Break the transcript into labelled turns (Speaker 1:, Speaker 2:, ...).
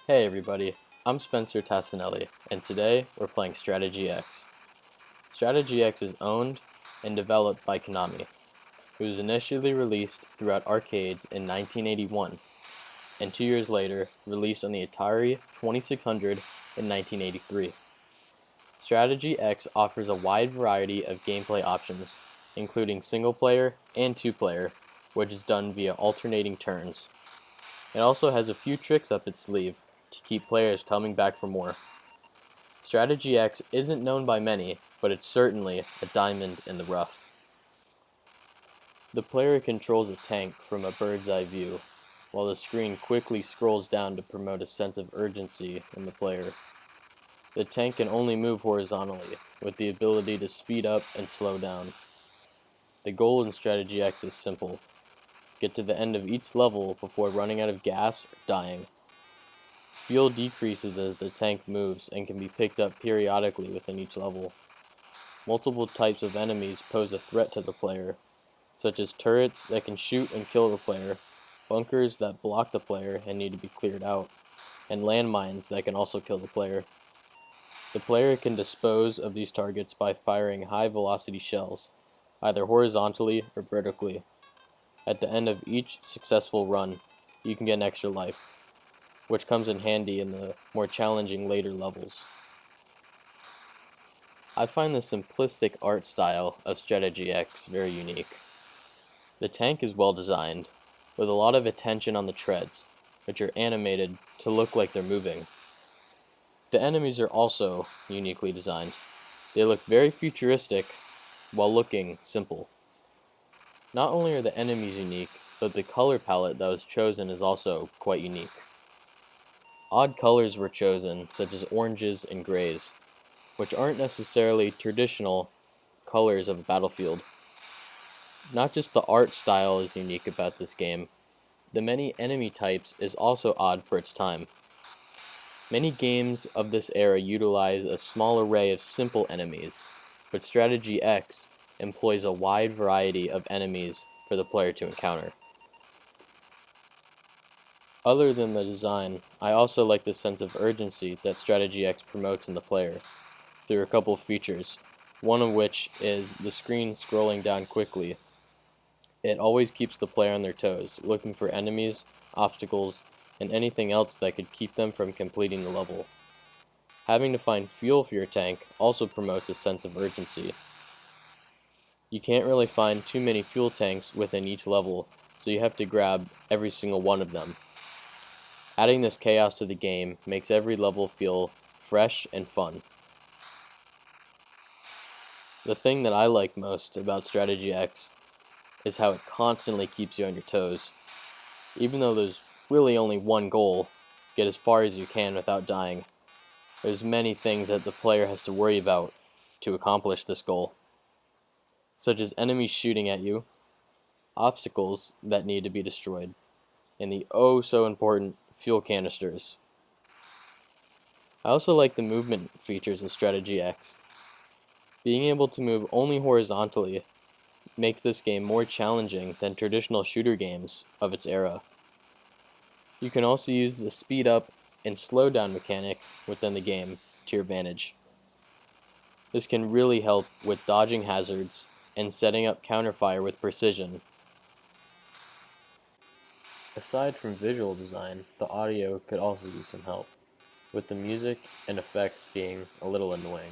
Speaker 1: Hey everybody, I'm Spenser Tacinelli, and today we're playing Strategy X. Strategy X is owned and developed by Konami. It was initially released throughout arcades in 1981, and 2 years later released on the Atari 2600 in 1983. Strategy X offers a wide variety of gameplay options, including single-player and two-player, which is done via alternating turns. It also has a few tricks up its sleeve to keep players coming back for more. Strategy X isn't known by many, but it's certainly a diamond in the rough. The player controls a tank from a bird's eye view, while the screen quickly scrolls down to promote a sense of urgency in the player. The tank can only move horizontally, with the ability to speed up and slow down. The goal in Strategy X is simple: get to the end of each level before running out of gas or dying. Fuel decreases as the tank moves and can be picked up periodically within each level. Multiple types of enemies pose a threat to the player, such as turrets that can shoot and kill the player, bunkers that block the player and need to be cleared out, and landmines that can also kill the player. The player can dispose of these targets by firing high-velocity shells, either horizontally or vertically. At the end of each successful run, you can get an extra life, which comes in handy in the more challenging later levels. I find the simplistic art style of Strategy X very unique. The tank is well designed, with a lot of attention on the treads, which are animated to look like they're moving. The enemies are also uniquely designed. They look very futuristic while looking simple. Not only are the enemies unique, but the color palette that was chosen is also quite unique. Odd colors were chosen, such as oranges and grays, which aren't necessarily traditional colors of a battlefield. Not just the art style is unique about this game, the many enemy types is also odd for its time. Many games of this era utilize a small array of simple enemies, but Strategy X employs a wide variety of enemies for the player to encounter. Other than the design, I also like the sense of urgency that Strategy X promotes in the player through a couple of features, one of which is the screen scrolling down quickly. It always keeps the player on their toes, looking for enemies, obstacles, and anything else that could keep them from completing the level. Having to find fuel for your tank also promotes a sense of urgency. You can't really find too many fuel tanks within each level, so you have to grab every single one of them. Adding this chaos to the game makes every level feel fresh and fun. The thing that I like most about Strategy X is how it constantly keeps you on your toes. Even though there's really only one goal, get as far as you can without dying, there's many things that the player has to worry about to accomplish this goal, such as enemies shooting at you, obstacles that need to be destroyed, and the oh so important fuel canisters. I also like the movement features of Strategy X. Being able to move only horizontally makes this game more challenging than traditional shooter games of its era. You can also use the speed up and slow down mechanic within the game to your advantage. This can really help with dodging hazards and setting up counterfire with precision. Aside from visual design, the audio could also use some help, with the music and effects being a little annoying.